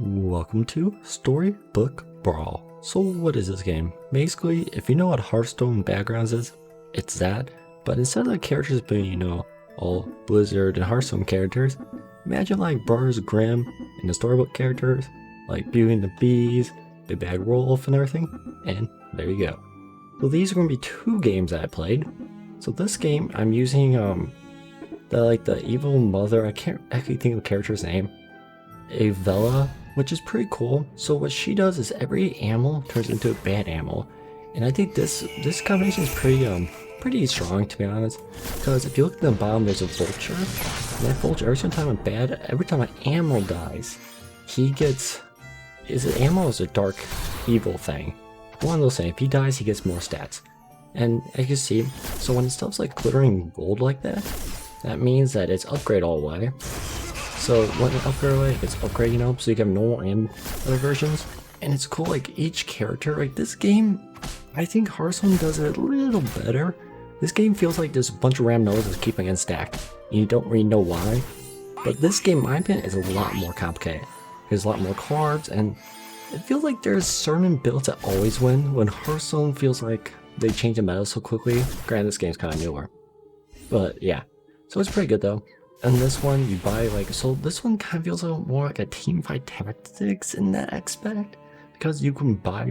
Welcome to Storybook Brawl. So what is this game? Basically, if you know what Hearthstone Battlegrounds is, it's that, but instead of the characters being, all Blizzard and Hearthstone characters, imagine like Brothers Grimm and the storybook characters, like Beauty and the Bees, Big Bad Wolf and everything, and there you go. So these are going to be two games that I played. So this game, I'm using, the evil mother, I can't actually think of the character's name, Avella, which is pretty cool. So what she does is every animal turns into a bad animal, and I think this combination is pretty strong, to be honest. Because if you look at the bottom, there's a vulture, and that vulture, every time an animal dies, he gets, is it animal or is it dark evil thing? One of those things. If he dies, he gets more stats. And as you can see, so when stuff's like glittering gold like that, that means that it's upgrade all the way. So when it upgrade away, it's upgrade, so you can have normal and other versions. And it's cool, like each character, like this game, I think Hearthstone does it a little better. This game feels like there's a bunch of random nodes that's keeping it stacked, and you don't really know why. But this game, in my opinion, is a lot more complicated. There's a lot more cards, and it feels like there's certain builds that always win, when Hearthstone feels like they change the meta so quickly. Granted, this game's kind of newer. But yeah, so it's pretty good though. And this one, you buy so this one kind of feels a little more like a teamfight tactics in that aspect, because you can buy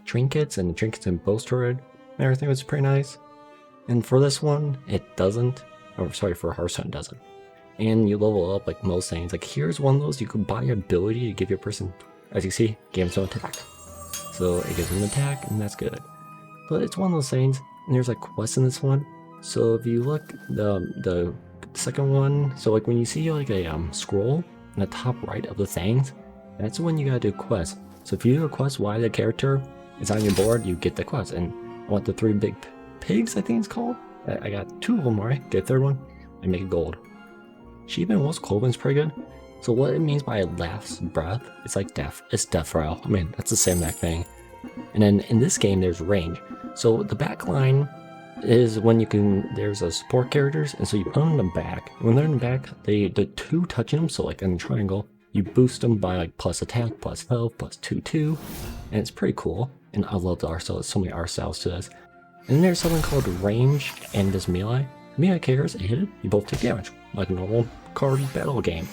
trinkets, and the trinkets and bow turret and everything, was pretty nice. And for this one, it doesn't, or sorry, for Hearthstone it doesn't. And you level up like most things. Like here's one of those, you can buy your ability to give your person, as you see, gives them attack. So it gives them an attack, and that's good. But it's one of those things, and there's like quests in this one. So if you look, the second one, so like when you see like a scroll in the top right of the things, that's when you gotta do quests. So if you do a quest while the character is on your board, you get the quest. And I want the 3 big pigs, I think it's called. I got 2 of them, right? Get a 3rd one, and make it gold. Achievement was Cloven's pretty good. So what it means by last breath, it's like death. It's death row. I mean, that's the same exact thing. And then in this game, there's range. So the back line is when you can, there's a support characters, and so you put them in the back. When they're in the back, the 2 touching them, so like in a triangle, you boost them by like plus attack, plus health, plus 2/2, and it's pretty cool. And I love the art style. There's so many art styles to this. And then there's something called range and this melee. Melee characters, a hit it, you both take damage, like a normal card battle game.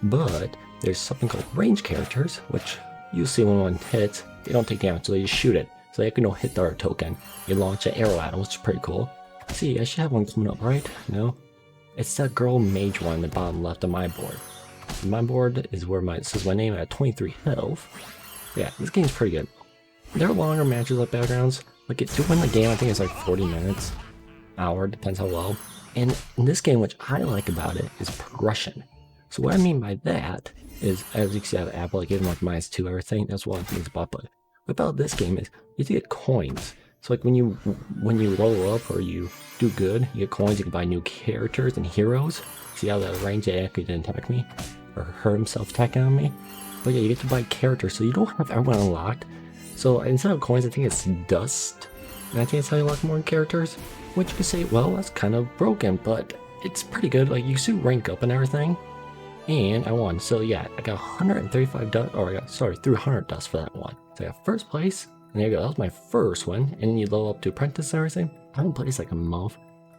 But there's something called range characters, which you see when one hits, they don't take damage, so they just shoot it. So they can hit their token. You launch an arrow at them, which is pretty cool. See, I should have one coming up, right? No? It's that girl mage one in the bottom left of my board. My board is where it says my name at 23 health. Yeah, this game's pretty good. There are longer matches like Battlegrounds. Like to win the game, I think it's like 40 minutes, hour, depends how well. And in this game, which I like about it, is progression. So what I mean by that is, as you can see, I have Apple, I gave them like -2 everything. That's one of the things about it. What about this game is you get coins. So like when you roll up or you do good, you get coins. You can buy new characters and heroes. See how the range actually didn't attack me or hurt himself attacking on me. But yeah, you get to buy characters, so you don't have everyone unlocked. So instead of coins, I think it's dust, and I think it's how you unlock more characters. Which you could say, well, that's kind of broken, but it's pretty good. Like you still rank up and everything. And I won. So yeah, I got 135 dust, or I got, sorry, 300 dust for that one. So I got 1st place, and there you go, that was my first one. And then you level up to apprentice and everything. I haven't played this like a month,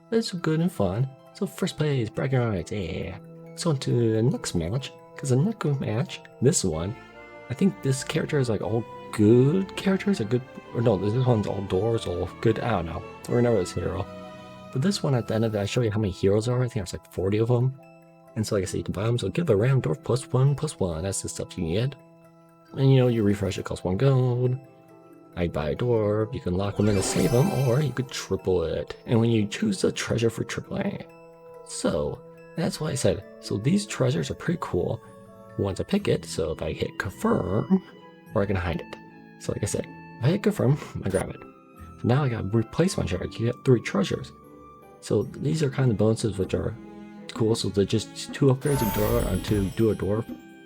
but it's good and fun. So 1st place, bragging rights, yeah. So on to the next match, because the next match, this one, I think this character is like all good characters, or good, or no, this one's all doors, all good, I don't know. Or never this hero. But this one, at the end of it, I show you how many heroes there are. I think there's like 40 of them. And so like I said, you can buy them. So give a random dwarf +1/+1. That's the stuff you can get. And you refresh, it costs 1 gold. I buy a dwarf, you can lock them in to save them, or you could triple it. And when you choose the treasure for AAA. So that's why I said, so these treasures are pretty cool once I pick it. So if I hit confirm, or I can hide it. So like I said, if I hit confirm, I grab it. So now I got replace my treasure. You get 3 treasures. So these are kind of bonuses which are cool. So they're just 2 upgrades to do a dwarf.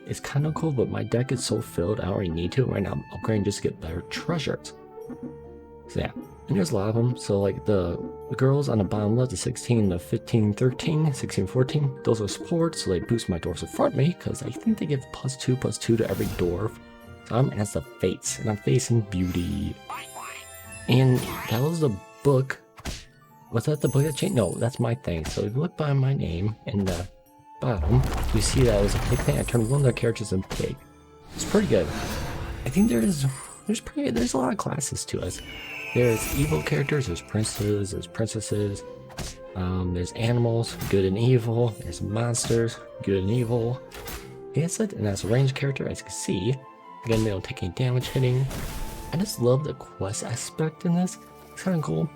It's kind of cool, but my deck is so filled, I don't really need to. Right now I'm upgrading just to get better treasures. So yeah, And there's a lot of them. So like the girls on the bottom left, the 16, the 15, 13, 16, 14, those are supports, so they boost my dwarfs in front of me, because I think they give +2/+2 to every dwarf. So I'm as the face, and I'm facing beauty. And that was the book. Was that the book that changed? No, that's my thing. So if you look by my name in the bottom, you see that it was a pig thing. I turned one of their characters in pig. It's pretty good. I think there's a lot of classes to us. There's evil characters, there's princes, there's princesses, there's animals, good and evil, there's monsters, good and evil. That's it, and as a ranged character, as you can see, again, they don't take any damage hitting. I just love the quest aspect in this. It's kind of cool,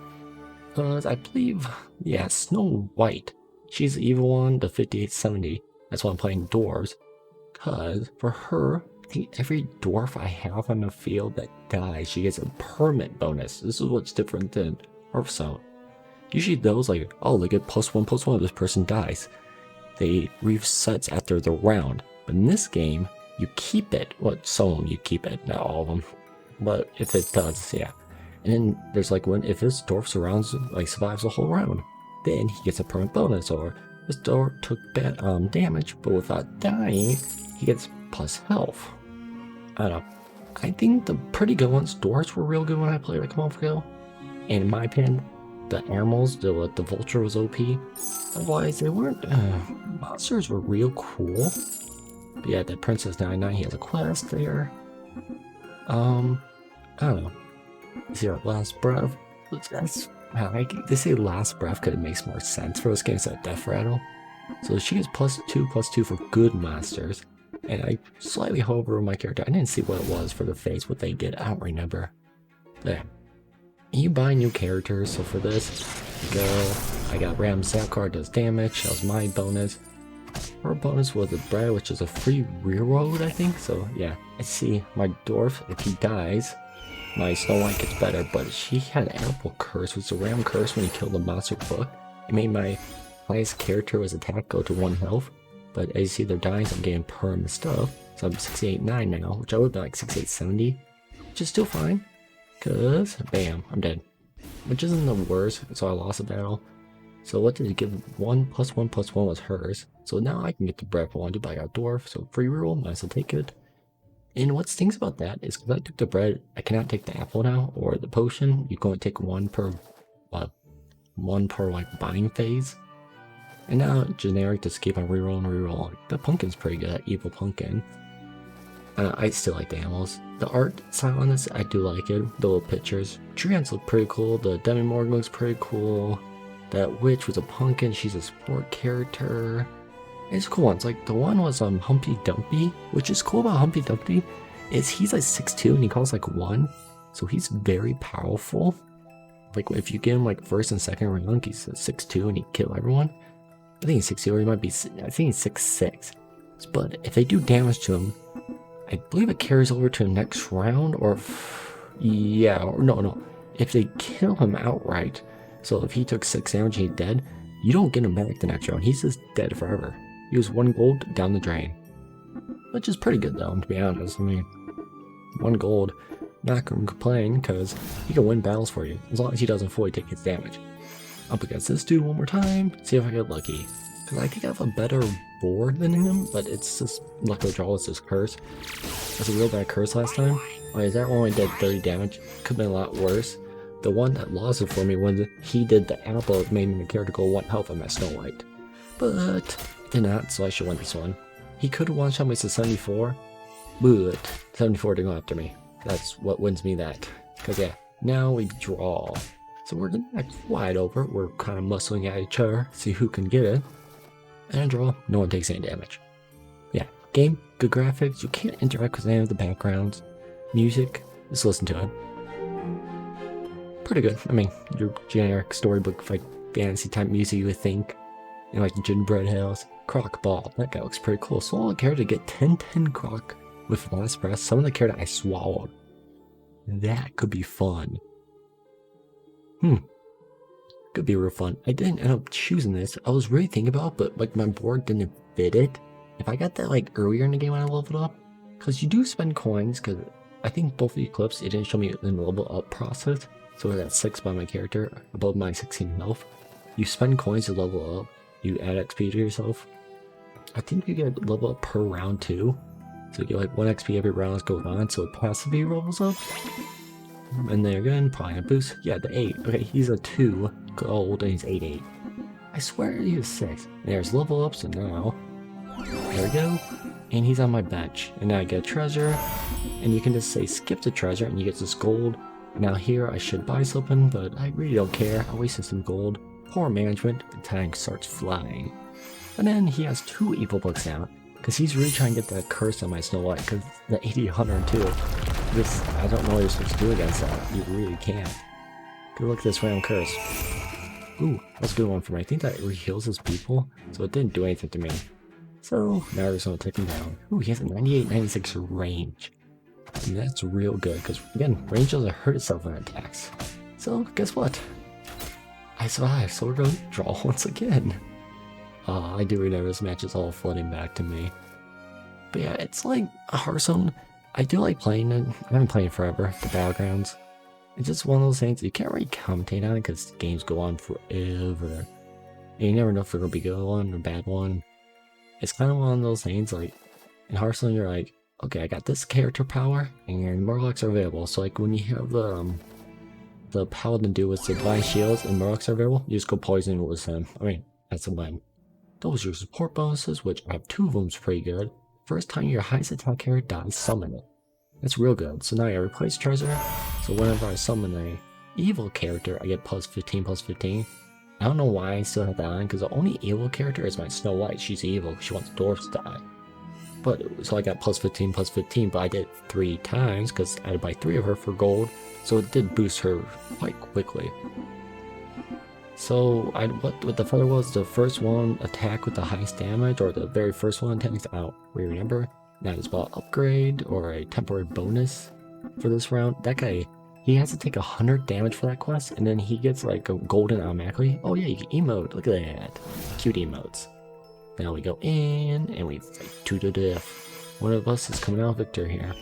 because I believe, yeah, Snow White, she's the evil one, the 5870. That's why I'm playing dwarves, because for her, every dwarf I have on the field that dies, she gets a permanent bonus. This is what's different than Hearthstone. Usually those like, oh, they get +1/+1 if this person dies. They resets after the round. But in this game, you keep it. Well, some of them you keep it, not all of them. But if it does, yeah. And then there's like if this dwarf survives the whole round, then he gets a permanent bonus. Or this dwarf took bad damage, but without dying, he gets plus health. I don't know. I think the pretty good ones, dwarves were real good when I played like a month ago. And in my opinion, the animals, the vulture was OP. Otherwise, they weren't. Monsters were real cool. But yeah, the Princess 99, he has a quest there. I don't know. Is your last breath? That's they say last breath because it makes more sense for this game instead of death rattle. So she gets +2/+2 for good monsters. And I slightly hover my character. I didn't see what it was for the face, what they did. I don't remember. There. You buy new characters, so for this, I got Ram Sapcar, does damage. That was my bonus. Her bonus was the bread, which is a free reroad, I think. So yeah, I see my dwarf, if he dies, my Snow White gets better, but she had Apple Curse, which is a Ram Curse when you kill the monster book. It made my highest character was attack go to 1 health. But as you see, they're dying, so I'm getting perm stuff. So I'm 689 now, which I would have been like 6870, which is still fine. Cause, bam, I'm dead. Which isn't the worst, so I lost a battle. So what did it give? 1/+1/+1 was hers. So now I can get the bread if I want to, but I got dwarf, so free roll, might as well take it. And what stinks about that is because I took the bread, I cannot take the apple now, or the potion. You can only take one per like buying phase. And now generic to skip on reroll and reroll. The pumpkin's pretty good, that evil pumpkin. I still like the animals. The art style on this, I do like it. The little pictures. Treants look pretty cool. The Demi Morgan looks pretty cool. That witch was a pumpkin. She's a sport character. It's cool ones. Like the one was Humpty Dumpty, which is cool about Humpty Dumpty is he's like 6'2" and he calls like 1, so he's very powerful. Like if you get him like first and second rank, he's 6'2" and he kill everyone. I think he's 6'2", or he might be. I think he's 6'6". But if they do damage to him, I believe it carries over to the next round, or yeah, or no. If they kill him outright, so if he took 6 damage and he's dead, you don't get him back the next round. He's just dead forever. He was 1 gold down the drain, which is pretty good though, to be honest. I mean, 1 gold, not gonna complain because he can win battles for you as long as he doesn't fully take his damage. Up against this dude one more time, see if I get lucky. Because I think I have a better board than him, but it's just luck of the draw, it's this curse. That's a real bad curse last time. Oh, is that one I did 30 damage? Could have been a lot worse. The one that lost it for me when he did the apple, it made my character go 1 health on my Snow White. But did not, so I should win this one. He could have one-shot me to 74, but 74 didn't go after me. That's what wins me that. Because yeah, now we draw. So we're not quite over. We're kind of muscling at each other, see who can get it. And draw, no one takes any damage. Yeah, game, good graphics. You can't interact with any of the backgrounds. Music, just listen to it. Pretty good. I mean, your generic storybook, like fantasy type music you would think. You know, like the Gingerbread House. Croc Ball, that guy looks pretty cool. So all character get 10/10 Croc with last breath. Some of the character I swallowed. That could be fun. Could be real fun. I didn't end up choosing this. I was really thinking about it, but like my board didn't fit it. If I got that like earlier in the game when I leveled up, because you do spend coins, because I think both of the clips, it didn't show me in the level up process. so that's 6 by my character, above my 16 health. You spend coins to level up, you add XP to yourself. I think you get level up per round too. So you get like 1 XP every round as goes on, so it passively levels up. And there again, probably a boost. Yeah, the 8. Okay, he's a 2 gold and he's 8/8. I swear he was 6. There's level ups and now. There we go. And he's on my bench. And now I get a treasure. And you can just say skip the treasure and you get this gold. Now here I should buy something, but I really don't care. I wasted some gold. Poor management. The tank starts flying. And then he has 2 evil books now. Because he's really trying to get that curse on my Snow White. Because the 80/102. This, I don't know what you're supposed to do against that. You really can't. Good luck at this round curse. Ooh, that's a good one for me. I think that heals his people. So it didn't do anything to me. So now we're just going to take him down. Ooh, he has a 98-96 range. And that's real good. Because again, range doesn't hurt itself when it attacks. So guess what? I survived. So we're going to draw once again. I do remember this match is all flooding back to me. But yeah, it's like a Hearthstone. I do like playing it. I've been playing it forever, the Battlegrounds. It's just one of those things you can't really commentate on it because games go on forever. And you never know if they're going to be a good one or a bad one. It's kind of one of those things like, in Hearthstone you're like, okay, I got this character power and Murlocs are available. So like when you have the Paladin do with the Divine Shields and Murlocs are available, you just go poison with them. I mean, that's a win. Those are your support bonuses, which I have 2 of them is pretty good. First time your highest attack character dies, summon it. That's real good. So now I replace treasure. So whenever I summon a evil character, I get plus 15/15. I don't know why I still have that on, because the only evil character is my Snow White. She's evil. She wants dwarves to die. But so I got plus 15/15, but I did it 3 times because I had to buy 3 of her for gold. So it did boost her quite quickly. So what the feather was, the first one attack with the highest damage, or the very first one attacks out. We remember that is about upgrade or a temporary bonus for this round. That guy, he has to take 100 damage for that quest, and then he gets like a golden automatically. Oh yeah, you can emote. Look at that, cute emotes. Now we go in and we fight to the death. One of us is coming out victor here.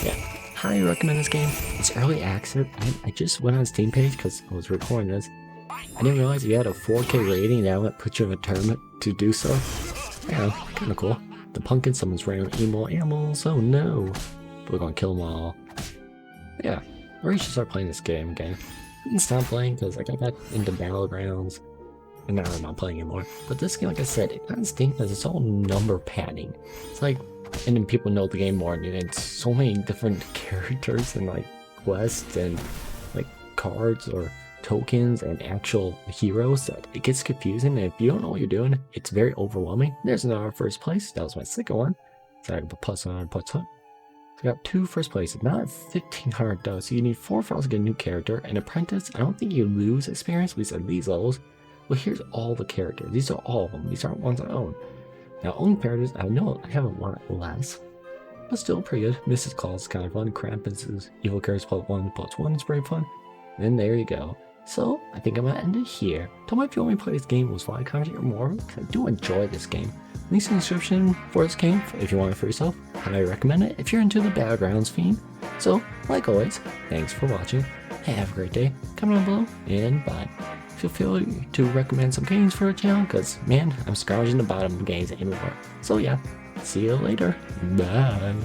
Yeah, highly recommend this game. It's early access. I just went on Steam page because I was recording this. I didn't realize you had a 4K rating that would put you in a tournament to do so. Yeah, kind of cool. The pumpkin summons random emo animals. Oh no. But we're gonna kill them all. Yeah, I really should start playing this game again. I didn't stop playing because I got back into Battlegrounds. And now I'm not playing anymore. But this game, like I said, it kind of stinks because it's all number padding. It's like, and then people know the game more, and it's so many different characters and like quests and like cards or tokens and actual heroes that it gets confusing, and if you don't know what you're doing, it's very overwhelming. There's another first place. That was my second one. So I can put plus on plus on. So I got 2 first places. Now at 1500 though, so you need 4 files to get a new character. And apprentice, I don't think you lose experience, at least at these levels. Well, here's all the characters. These are all of them. These aren't ones I own. Now, own characters, I know I haven't won less, but still pretty good. Mrs. Claus is kind of fun. Krampus' evil characters +1/+1 is pretty fun. And then there you go. So, I think I'm going to end it here. Tell me if you want me to play this game, was why content or more, because I do enjoy this game. Links in the description for this game, if you want it for yourself. I recommend it if you're into the Battlegrounds theme. So, like always, thanks for watching. Have a great day. Comment down below, and bye. Feel free to recommend some games for the channel, because, man, I'm scrounging the bottom of games anymore. So yeah, see you later. Bye.